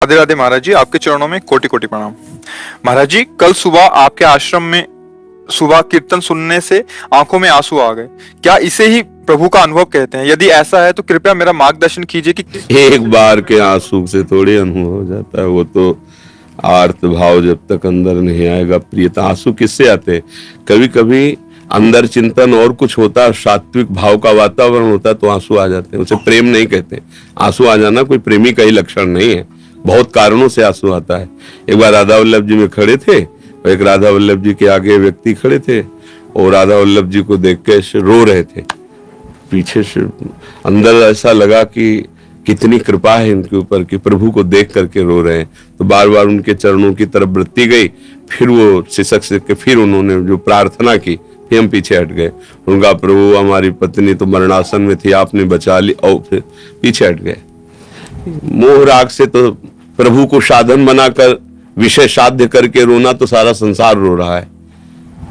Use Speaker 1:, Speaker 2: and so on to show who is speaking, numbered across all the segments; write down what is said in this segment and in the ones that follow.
Speaker 1: राधे राधे महाराज जी, आपके चरणों में कोटि कोटि प्रणाम। महाराज जी, कल सुबह आपके आश्रम में सुबह कीर्तन सुनने से आंखों में आंसू आ गए। क्या इसे ही प्रभु का अनुभव कहते हैं? यदि ऐसा है तो कृपया मेरा मार्गदर्शन कीजिए कि
Speaker 2: एक बार के आंसू से थोड़ी अनुभव हो जाता है। वो तो आर्त भाव जब तक अंदर नहीं आएगा प्रियता। आंसू किससे आते? कभी कभी अंदर चिंतन और कुछ होता है, सात्विक भाव का वातावरण होता है तो आंसू आ जाते हैं। उसे प्रेम नहीं कहते। आंसू आ जाना कोई प्रेमी का ही लक्षण नहीं है, बहुत कारणों से आंसू आता है। एक बार राधा वल्लभ जी में खड़े थे और एक राधा वल्लभ जी के आगे व्यक्ति खड़े थे और राधा वल्लभ जी को देख के रो रहे थे। पीछे से अंदर ऐसा लगा कि कितनी कृपा है इनके ऊपर कि प्रभु को देख करके रो रहे हैं। तो बार बार उनके चरणों की तरफ वृत्ति गई। फिर वो सिसक के फिर उन्होंने जो प्रार्थना की, फिर हम पीछे हट गए। उनका प्रभु हमारी पत्नी तो मरणासन में थी, आपने बचा ली, और फिर पीछे हट गए। मोह राग से तो प्रभु को साधन बनाकर विषय साध्य करके रोना तो सारा संसार रो रहा है,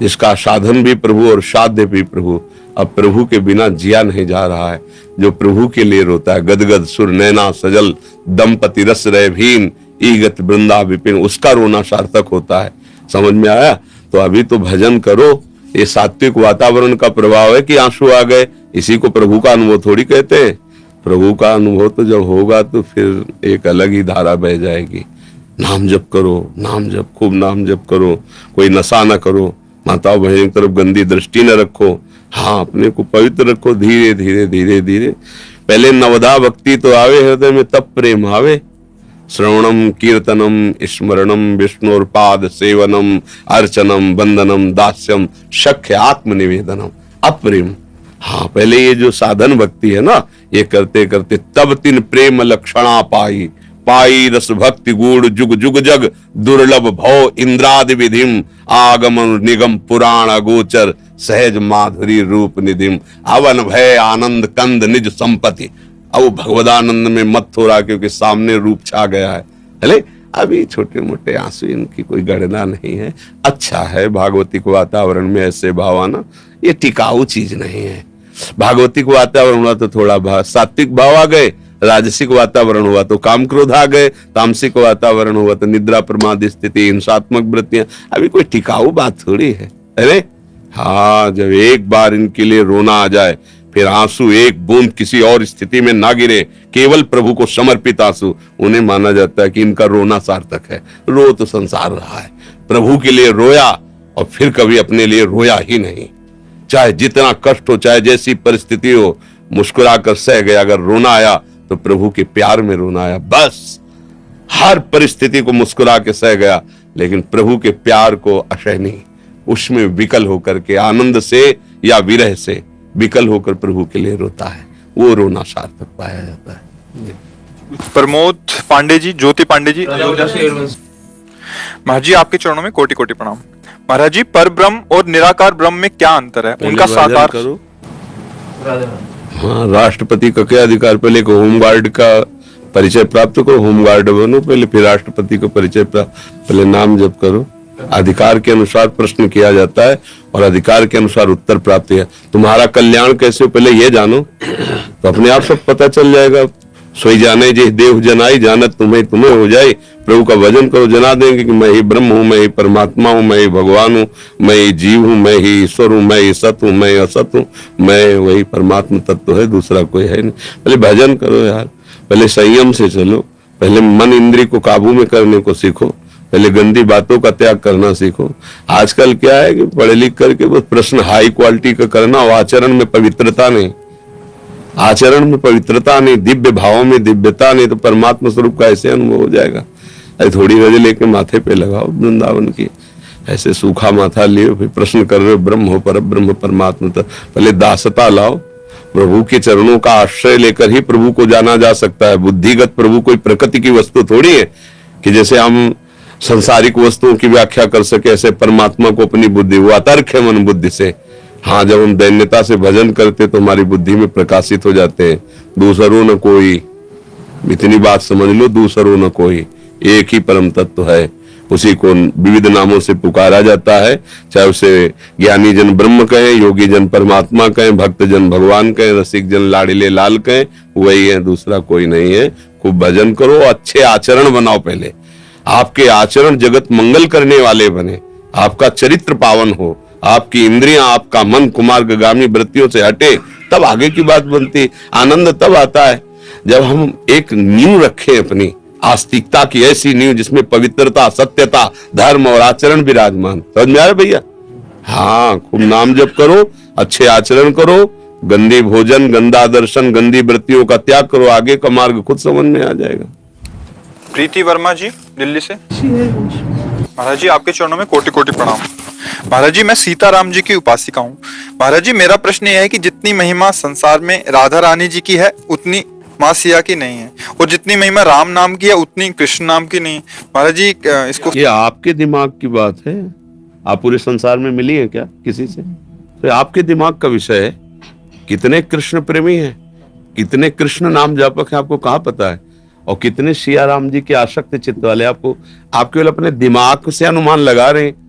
Speaker 2: जिसका साधन भी प्रभु और साध्य भी प्रभु। अब प्रभु के बिना जिया नहीं जा रहा है। जो प्रभु के लिए रोता है, गदगद सुर नैना सजल दंपति रस रहे भीन ईगत वृंदा विपिन, उसका रोना सार्थक होता है। समझ में आया? तो अभी तो भजन करो। ये सात्विक वातावरण का प्रभाव है कि आंसू आ गए। इसी को प्रभु का अनुभव थोड़ी कहते हैं। प्रभु का अनुभव तो जब होगा तो फिर एक अलग ही धारा बह जाएगी। नाम जप करो, नाम जप, खूब नाम जप करो। कोई नशा न करो, माताओं बहनों की तरफ गंदी दृष्टि न रखो। हाँ, अपने को पवित्र रखो। धीरे धीरे धीरे धीरे पहले नवदा भक्ति तो आवे हृदय में, तब प्रेम आवे। श्रवणम कीर्तनम स्मरणम विष्णुर्पाद सेवनम अर्चनम वंदनम दास्यम शक्य आत्मनिवेदनम अप्रेम। हाँ, पहले ये जो साधन भक्ति है ना, ये करते करते तब तीन प्रेम लक्षणा पाई पाई रस भक्ति गूढ़ जुग जुग जग दुर्लभ भव इंद्रादि विधिम आगमन निगम पुराण अगोचर सहज माधुरी रूप निधिम अवन भय आनंद कंद निज संपत्ति। अब भगवदानंद में मत हो रहा क्योंकि सामने रूप छा गया है। चले अभी छोटे मोटे आंसू, इनकी कोई गणना नहीं है। अच्छा है भागवतिक वातावरण में ऐसे भाव आना, ये टिकाऊ चीज नहीं है। भागवतिक वातावरण हुआ तो थोड़ा सात्विक भाव आ गए, राजसिक वातावरण हुआ तो काम क्रोध आ गए, तामसिक वातावरण हुआ तो निद्रा प्रमाद स्थिति हिंसात्मक वृत्तियां। अभी कोई टिकाऊ बात थोड़ी है। अरे हाँ, जब एक बार इनके लिए रोना आ जाए, फिर आंसू एक बूंद किसी और स्थिति में ना गिरे, केवल प्रभु को समर्पित आंसू, उन्हें माना जाता है कि इनका रोना सार्थक है। रो तो संसार रहा है, प्रभु के लिए रोया और फिर कभी अपने लिए रोया ही नहीं। चाहे जितना कष्ट हो, चाहे जैसी परिस्थिति हो, मुस्कुरा कर सह गया। अगर रोना आया तो प्रभु के प्यार में रोना आया, बस। हर परिस्थिति को मुस्कुरा के सह गया, लेकिन प्रभु के प्यार को अशय नहीं, उसमें विकल होकर के आनंद से या विरह से विकल होकर प्रभु के लिए रोता है। वो रोना सार्थक पाया जाता है।
Speaker 1: प्रमोद पांडे जी, ज्योति पांडे जी, महाराज जी आपके चरणों में कोटि कोटि प्रणाम। महाराज जी, पर ब्रह्म और निराकार ब्रह्म में क्या अंतर है? उनका साकार
Speaker 2: करो। हाँ, राष्ट्रपति का क्या अधिकार? पहले को होमगार्ड का परिचय प्राप्त करो, होमगार्ड बनो पहले, फिर राष्ट्रपति को परिचय प्राप्त, पहले नाम जप करो। अधिकार के अनुसार प्रश्न किया जाता है और अधिकार के अनुसार उत्तर प्राप्त है। तुम्हारा कल्याण कैसे हो पहले ये जानो, तो अपने आप सब पता चल जाएगा। सोई जाने जे देव जनाई, जानत तुम्हें तुम्हें हो जाए। प्रभु का भजन करो, जना देंगे कि मैं ही ब्रह्म हूँ, मैं ही परमात्मा हूँ, मैं ही भगवान हूँ, मैं ही जीव हूँ, मैं ही ईश्वर हूँ, मैं ही सत हूँ, मैं ही असत हूँ, मैं वही परमात्मा तत्व है, दूसरा कोई है नहीं। पहले भजन करो यार, पहले संयम से चलो, पहले मन इंद्रिय को काबू में करने को सीखो, पहले गंदी बातों का त्याग करना सीखो। आजकल क्या है कि पढ़े लिख करके बस प्रश्न हाई क्वालिटी का करना और आचरण में पवित्रता नहीं, आचरण में पवित्रता नहीं, दिव्य भावों में दिव्यता नहीं, तो परमात्मा स्वरूप का ऐसे अनुभव हो जाएगा। थोड़ी रज लेके माथे पे लगाओ वृंदावन की, ऐसे सूखा माथा लिए फिर प्रश्न कर रहे हो ब्रह्म हो पर ब्रह्म परमात्मा। तो पहले दासता लाओ, प्रभु के चरणों का आश्रय लेकर ही प्रभु को जाना जा सकता है। बुद्धिगत प्रभु कोई प्रकृति की वस्तु थोड़ी है कि जैसे हम संसारिक वस्तुओं की व्याख्या कर सके, ऐसे परमात्मा को अपनी बुद्धि, वो अतर्क है मन बुद्धि से। हाँ, जब हम दैन्यता से भजन करते तो हमारी बुद्धि में प्रकाशित हो जाते हैं। दूसरों न कोई, इतनी बात समझ लो, दूसरों न कोई, एक ही परम तत्व है। उसी को विविध नामों से पुकारा जाता है, चाहे उसे ज्ञानी जन ब्रह्म कहें, योगी जन परमात्मा कहें, भक्त जन भगवान कहें, रसिक जन लाडिले लाल कहें, वही है, दूसरा कोई नहीं है। खूब भजन करो, अच्छे आचरण बनाओ। पहले आपके आचरण जगत मंगल करने वाले बने, आपका चरित्र पावन हो, आपकी इंद्रियां, आपका मन कुमार्गामी वृत्तियों से हटे, तब आगे की बात बनती। आनंद तब आता है जब हम एक नींव रखें अपनी आस्तिकता की, ऐसी नींव जिसमें पवित्रता, सत्यता, धर्म और आचरण विराजमान। समझ में आ रहा भैया? हाँ, खूब नाम जप करो, अच्छे आचरण करो, गंदी भोजन, गंदा दर्शन, गंदी वृत्तियों का त्याग करो, आगे का मार्ग खुद समझ में आ जाएगा।
Speaker 1: प्रीति वर्मा जी दिल्ली से। महाराज जी आपके चरणों में कोटि कोटि प्रणाम। महाराज जी मैं सीताराम जी की उपासिका हूँ। महाराज जी मेरा प्रश्न यह है कि जितनी महिमा संसार में राधा रानी जी की है उतनी माँ सिया की नहीं है, और जितनी महिमा राम नाम की है उतनी कृष्ण नाम की नहीं। महाराज जी इसको,
Speaker 2: ये आपके दिमाग की बात है। आप पूरे संसार में मिली है क्या किसी से? तो आपके दिमाग का विषय है। कितने कृष्ण प्रेमी हैं, कितने कृष्ण नाम जापक हैं, आपको कहाँ पता है? और कितने सिया राम जी के आसक्त चित्त वाले, आपको, आप केवल अपने दिमाग से अनुमान लगा रहे हैं।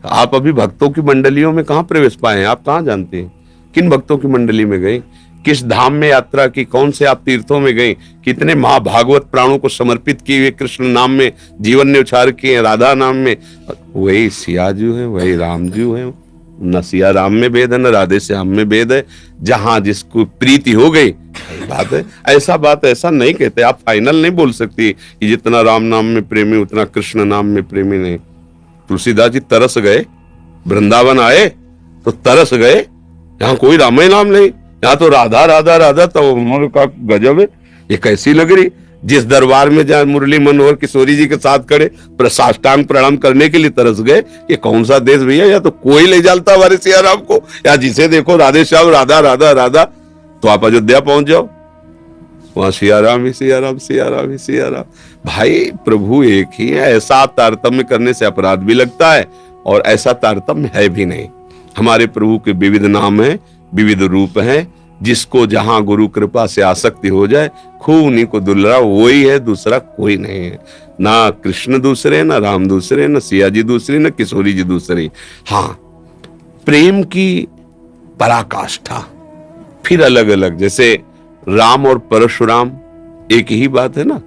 Speaker 2: आप अभी भक्तों की मंडलियों में कहाँ प्रवेश पाए हैं? आप कहाँ जानते हैं किन भक्तों की मंडली में गए, किस धाम में यात्रा की, कौन से आप तीर्थों में गए, कितने महाभागवत प्राणों को समर्पित किए हुए कृष्ण नाम में जीवन ने उछार किए हैं, राधा नाम में। वही सिया जी है, वही राम जी है। न सिया राम में भेद है, न राधे श्याम में भेद है। जहां जिसको प्रीति हो गई बात है। ऐसा नहीं कहते। आप फाइनल नहीं बोल सकती कि जितना राम नाम में प्रेमी उतना कृष्ण नाम में प्रेमी नहीं। तुलसीदास जी तरस गए, वृंदावन आए तो तरस गए। यहाँ कोई राम ही नाम नहीं, यहाँ तो राधा राधा राधा। तो उन्होंने कहा गजब है, ये कैसी लग रही। जिस दरबार में जहाँ मुरली मनोहर किशोरी जी के साथ खड़े साष्टांग प्रणाम करने के लिए तरस गए। ये कौन सा देश भैया, या तो कोई ले जाता हमारे सिया राम को, या जिसे देखो राधे श्याम राधा राधा राधा। तो आप अयोध्या पहुंच जाओ, वहां सिया राम ही सिया राम, सिया राम ही सिया राम। भाई प्रभु एक ही है। ऐसा तारतम्य करने से अपराध भी लगता है, और ऐसा तारतम्य है भी नहीं। हमारे प्रभु के विविध नाम है, विविध रूप है। जिसको जहां गुरु कृपा से आसक्ति हो जाए, खूब उन्हीं को दुलरा, वही है, दूसरा कोई नहीं है। ना कृष्ण दूसरे, ना राम दूसरे, ना सिया जी दूसरी, ना किशोरी जी दूसरी। हाँ, प्रेम की पराकाष्ठा फिर अलग अलग। जैसे राम और परशुराम एक ही बात है ना।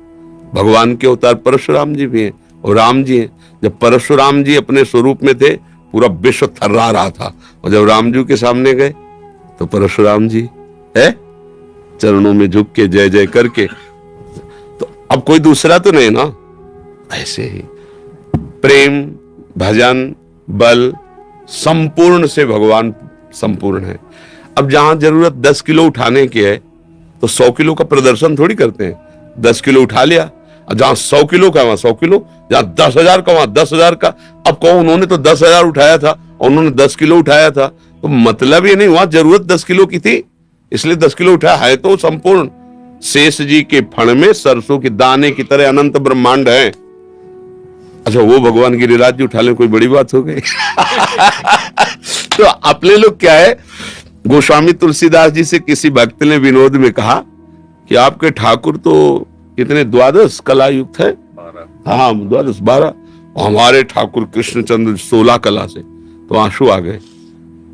Speaker 2: भगवान के अवतार परशुराम जी भी हैं और राम जी हैं। जब परशुराम जी अपने स्वरूप में थे, पूरा विश्व थर्रा रहा था, और जब राम जी के सामने गए तो परशुराम जी है चरणों में झुक के जय जय करके। तो अब कोई दूसरा तो नहीं ना। ऐसे ही प्रेम, भजन, बल संपूर्ण से भगवान संपूर्ण है। अब जहां जरूरत 10 किलो उठाने की है तो 100 किलो का प्रदर्शन थोड़ी करते हैं। 10 किलो उठा लिया, जहां 100 किलो का वहां 100 किलो, जहां 10,000 का वहां 10,000 का। अब कहो उन्होंने तो 10,000 उठाया था और उन्होंने 10 किलो उठाया था, तो मतलब ये नहीं, वहां जरूरत 10 किलो की थी इसलिए 10 किलो उठाया है। तो संपूर्ण शेष जी के फण में सरसों के दाने की तरह अनंत ब्रह्मांड है। अच्छा, वो भगवान गिरिराज जी उठा ले, कोई बड़ी बात हो गई। तो अपने लोग क्या है, गोस्वामी तुलसीदास जी से किसी भक्त ने विनोद में कहा कि आपके ठाकुर तो कितने 12 कला युक्त है। हाँ, 12 हमारे ठाकुर कृष्णचंद्र 16 कला से। तो आंसू आ गए।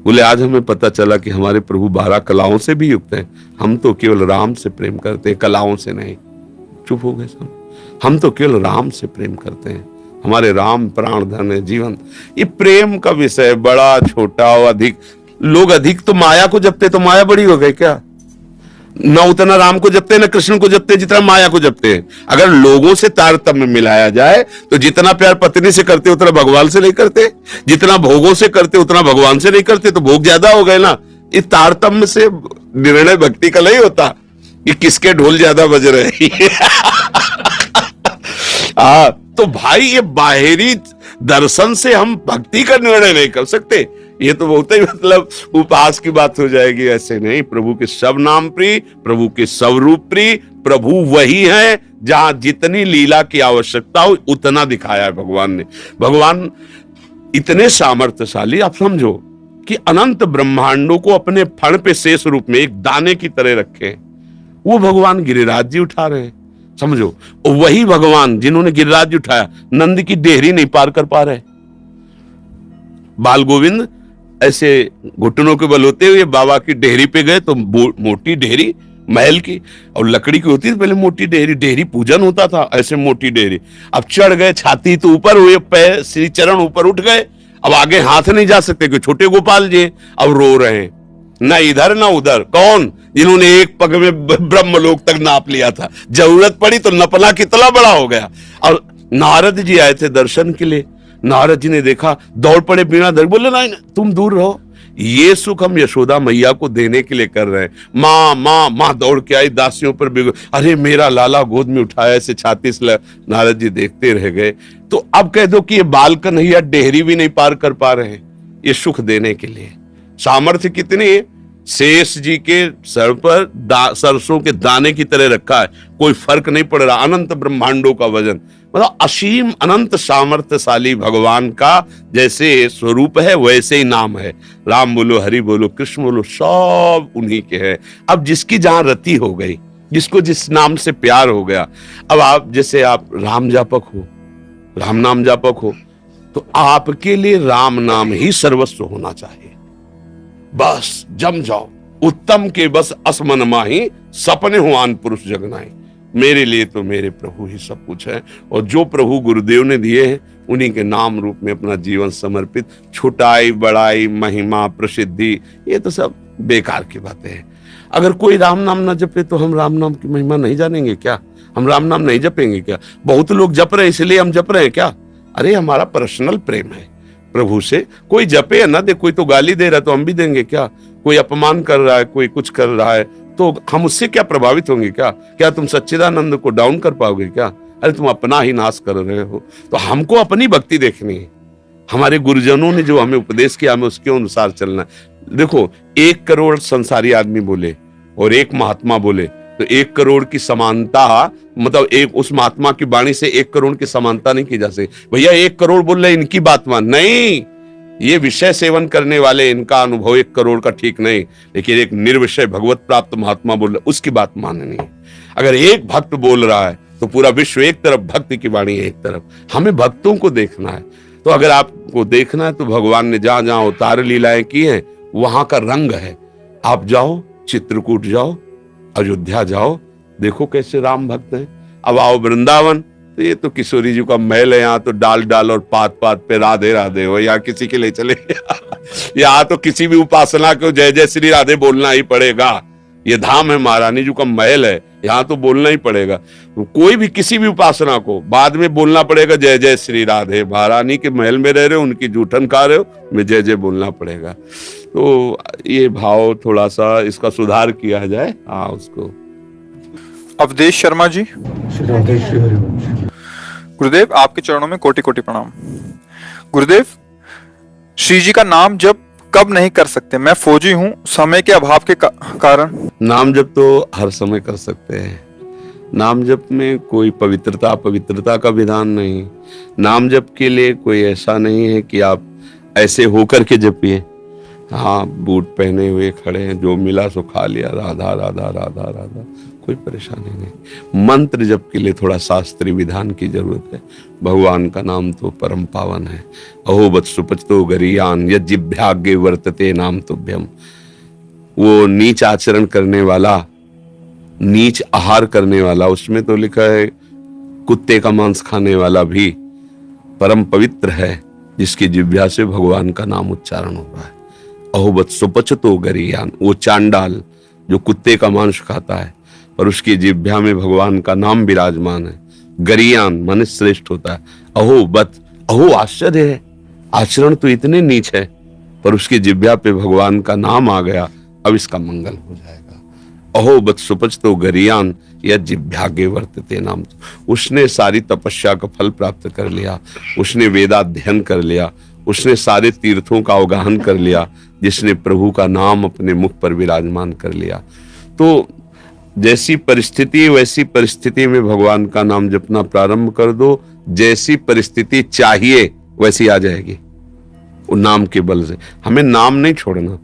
Speaker 2: बोले आज हमें पता चला कि हमारे प्रभु 12 कलाओं से भी युक्त हैं। हम तो केवल राम से प्रेम करते हैं, कलाओं से नहीं। चुप हो गए सब। हम तो केवल राम से प्रेम करते हैं, हमारे राम प्राण धन है, जीवन। ये प्रेम का विषय बड़ा छोटा और अधिक। लोग अधिक तो माया को जपते, तो माया बड़ी हो गई क्या? न उतना राम को जपते, न कृष्ण को जपते जितना माया को जपते हैं। अगर लोगों से तारतम्य मिलाया जाए तो जितना प्यार पत्नी से करते उतना भगवान से नहीं करते, जितना भोगों से करते उतना भगवान से नहीं करते, तो भोग ज्यादा हो गए ना। इस तारतम्य से निर्णय भक्ति का नहीं होता कि किसके ढोल ज्यादा बज रहे। तो भाई ये बाहरी दर्शन से हम भक्ति का निर्णय नहीं कर सकते। ये तो बहुत ही मतलब उपास की बात हो जाएगी। ऐसे नहीं, प्रभु के सब नाम प्रिय, प्रभु के सब रूप प्रिय। प्रभु वही है, जहां जितनी लीला की आवश्यकता हो उतना दिखाया है भगवान ने। भगवान इतने सामर्थ्यशाली, आप समझो कि अनंत ब्रह्मांडों को अपने फण पे शेष रूप में एक दाने की तरह रखे। वो भगवान गिरिराज जी उठा रहे हैं, समझो। और वही भगवान जिन्होंने गिरिराज जी उठाया, नंद की डेहरी नहीं पार कर पा रहे। बाल गोविंद ऐसे घुटनों के बल होते हुए बाबा की डेहरी पे गए तो मोटी डेहरी महल की, और लकड़ी की होती थी पहले मोटी डेहरी, डेहरी पूजन होता था ऐसे मोटी डेहरी। अब चढ़ गए, छाती तो ऊपर हुए, पैर श्री चरण ऊपर उठ गए, अब आगे हाथ नहीं जा सकते कि छोटे गोपाल जी अब रो रहे हैं, ना इधर ना उधर। कौन? जिन्होंने एक पग में ब्रह्मलोक तक नाप लिया था, जरूरत पड़ी तो नपला कितना बड़ा हो गया। और नारद जी आए थे दर्शन के लिए, नारद जी ने देखा, दौड़ पड़े बिना दर, बोले नहीं तुम दूर रहो, ये सुख हम यशोदा मैया को देने के लिए कर रहे हैं। माँ माँ माँ दौड़ के आई, दासियों पर बिगो, अरे मेरा लाला गोद में उठाया, ऐसे छाती से। नारद जी देखते रह गए। तो अब कह दो कि ये बाल कन्हैया डेहरी भी नहीं पार कर पा रहे हैं, ये सुख देने के लिए सामर्थ्य कितनी है। शेष जी के सर पर सरसों के दाने की तरह रखा है, कोई फर्क नहीं पड़ रहा। अनंत ब्रह्मांडों का वजन, मतलब असीम अनंत सामर्थ्यशाली भगवान का जैसे स्वरूप है वैसे ही नाम है। राम बोलो, हरि बोलो, कृष्ण बोलो, सब उन्हीं के हैं। अब जिसकी जहां रति हो गई, जिसको जिस नाम से प्यार हो गया, अब आप जैसे आप राम जापक हो, राम नाम जापक हो, तो आपके लिए राम नाम ही सर्वस्व होना चाहिए। बस जम जाओ, उत्तम के बस असमन माही, सपने हो आन पुरुष जगनाई। मेरे लिए तो मेरे प्रभु ही सब कुछ है, और जो प्रभु गुरुदेव ने दिए हैं उन्हीं के नाम रूप में अपना जीवन समर्पित। छुटाई बड़ाई महिमा प्रसिद्धि ये तो सब बेकार की बातें हैं। अगर कोई राम नाम न जपे तो हम राम नाम की महिमा नहीं जानेंगे क्या? हम राम नाम नहीं जपेंगे क्या? बहुत लोग जप रहे हैं इसलिए हम जप रहे हैं क्या? अरे हमारा पर्सनल प्रेम है प्रभु से। कोई जपे या ना दे, कोई तो गाली दे रहा है तो हम भी देंगे क्या? कोई अपमान कर रहा है, कोई कुछ कर रहा है, तो हम उससे क्या प्रभावित होंगे क्या? क्या तुम सच्चिदानंद को डाउन कर पाओगे क्या? अरे तुम अपना ही नाश कर रहे हो। तो हमको अपनी भक्ति देखनी है, हमारे गुरुजनों ने जो हमें उपदेश किया हमें उसके अनुसार चलना है। देखो 1 करोड़ संसारी आदमी बोले और एक महात्मा बोले तो 1 करोड़ की समानता, मतलब एक उस महात्मा की वाणी से 1 करोड़ की समानता नहीं की जा सकती। भैया 1 करोड़ बोल रहे इनकी बात मान, नहीं, ये विषय सेवन करने वाले, इनका अनुभव 1 करोड़ का ठीक नहीं, लेकिन एक निर्विषय भगवत प्राप्त महात्मा बोल रहे उसकी बात माननी है। अगर एक भक्त बोल रहा है तो पूरा विश्व एक तरफ, भक्ति की वाणी एक तरफ। हमें भक्तों को देखना है। तो अगर आपको देखना है तो भगवान ने जहां जहां अवतार लीलाएं की हैं वहां का रंग है। आप जाओ, चित्रकूट जाओ, अयोध्या जाओ, देखो कैसे राम भक्त हैं। अब आओ वृंदावन, तो ये तो किशोरी जी का महल है, यहाँ तो डाल डाल और पात पात पे राधे राधे हो, यहाँ किसी के लिए चले यहाँ तो किसी भी उपासना को जय जय श्री राधे बोलना ही पड़ेगा। ये धाम है, महारानी जी का महल है, यहाँ तो बोलना ही पड़ेगा। तो कोई भी किसी भी उपासना को बाद में बोलना पड़ेगा जय जय श्री राधे। महारानी के महल में रह रहे हो, उनकी जूठन खा रहे हो, मैं जय जय बोलना पड़ेगा। तो ये भाव थोड़ा सा इसका सुधार किया जाए। हाँ, उसको
Speaker 1: अवधेश शर्मा जी। गुरुदेव आपके चरणों में कोटि कोटि प्रणाम। गुरुदेव, श्री जी का नाम जब कब नहीं कर सकते? मैं फौजी हूँ, समय के अभाव के कारण।
Speaker 2: नाम जप तो हर समय कर सकते हैं। नाम जप में कोई पवित्रता का विधान नहीं। नाम जप के लिए कोई ऐसा नहीं है कि आप ऐसे होकर के जपिए। हाँ, बूट पहने हुए खड़े हैं, जो मिला सो खा लिया, राधा राधा राधा राधा, कोई परेशानी नहीं। मंत्र जप के लिए थोड़ा शास्त्रीय विधान की जरूरत है। भगवान का नाम तो परम पावन है। अहो बत सुपचतो गरियान यज्जिभ्याग्ये वर्तते नाम तुभ्यम। वो नीच आचरण करने वाला, नीच आहार करने वाला, उसमें तो लिखा है कुत्ते का मांस खाने वाला भी परम पवित्र है जिसकी जिह्वा से भगवान का नाम उच्चारण हो रहा है। अहोबत सुपचतो गरियान, वो चांडाल जो कुत्ते का मांस खाता है और उसकी जिह्वा में भगवान का नाम विराजमान है। गरियान माने श्रेष्ठ होता है। अहोबत, अहो आश्चर्य है, आचरण तो इतने नीच है पर उसकी जिह्वा पे भगवान का नाम आ गया, अब इसका मंगल हो जाएगा। अहोबत सुपचतो गरियान या जिह्वाग्ये वर्तते नाम। उसने सारी तपस्या का फल प्राप्त कर लिया, उसने वेदाध्ययन कर लिया, उसने सारे तीर्थों का अवगाहन कर लिया, जिसने प्रभु का नाम अपने मुख पर विराजमान कर लिया। तो जैसी परिस्थिति वैसी परिस्थिति में भगवान का नाम जपना प्रारंभ कर दो। जैसी परिस्थिति चाहिए वैसी आ जाएगी वो नाम के बल से। हमें नाम नहीं छोड़ना,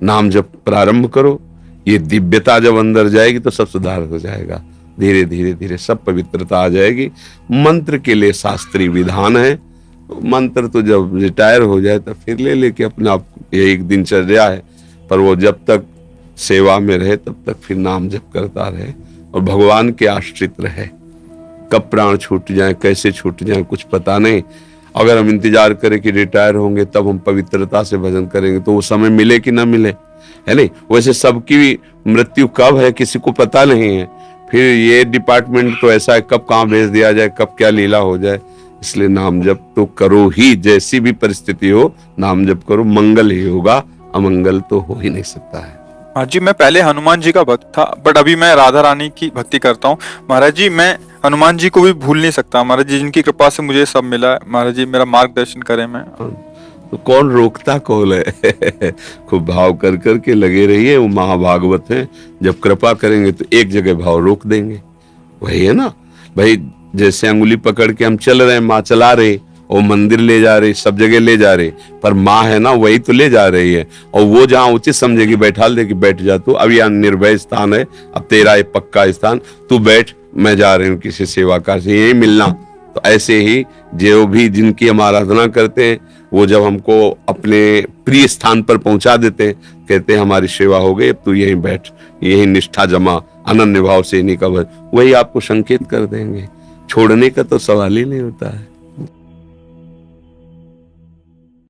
Speaker 2: नाम जप प्रारंभ करो। ये दिव्यता जब अंदर जाएगी तो सब सुधार हो जाएगा। धीरे धीरे धीरे सब पवित्रता आ जाएगी। मंत्र के लिए शास्त्रीय विधान है। मंत्र तो जब रिटायर हो जाए तो फिर ले लेके अपने आप, ये एक दिनचर्या है, पर वो जब तक सेवा में रहे तब तक फिर नाम जप करता रहे और भगवान के आश्रित रहे। कब प्राण छूट जाए, कैसे छूट जाए, कुछ पता नहीं। अगर हम इंतजार करें कि रिटायर होंगे तब हम पवित्रता से भजन करेंगे तो वो समय मिले कि ना मिले, है नहीं। वैसे सबकी मृत्यु कब है किसी को पता नहीं है। फिर ये डिपार्टमेंट तो ऐसा है कब कहाँ भेज दिया जाए, कब क्या लीला हो जाए। इसलिए नाम जप तो करो ही, जैसी भी परिस्थिति हो नाम जप करो, मंगल ही होगा, अमंगल तो हो ही नहीं सकता है।
Speaker 1: महाराज जी मैं पहले हनुमान जी का भक्त था, बट अभी मैं राधा रानी की भक्ति करता हूँ। महाराज जी मैं हनुमान जी को भी भूल नहीं सकता। महाराज जी जिनकी कृपा से मुझे सब मिला है, महाराज जी मेरा मार्गदर्शन करें। मैं
Speaker 2: तो कौन रोकता कौन है खूब भाव कर कर के लगे रहिए, वो महाभागवत हैं, जब कृपा करेंगे तो एक जगह भाव रोक देंगे। वही है ना भाई, जैसे अंगुली पकड़ के हम चल रहे हैं, माँ चला रही, वो मंदिर ले जा रही, सब जगह ले जा रही, पर माँ है ना वही तो ले जा रही है। और वो जहाँ उचित समझेगी बैठाल देगी, बैठ जा तू, अब यहाँ निर्भय स्थान है, अब तेरा ये पक्का स्थान, तू बैठ, मैं जा रही हूँ किसी सेवाकार से, यही मिलना। तो ऐसे ही जो भी जिनकी हम आराधना करते हैं वो जब हमको अपने प्रिय स्थान पर पहुंचा देते हैं, कहते हैं हमारी सेवा हो गई, अब तू यहीं बैठ, यही निष्ठा जमा, अनन्य भाव से इन्हीं का वही आपको संकेत कर देंगे। छोड़ने का तो सवाल ही नहीं होता है।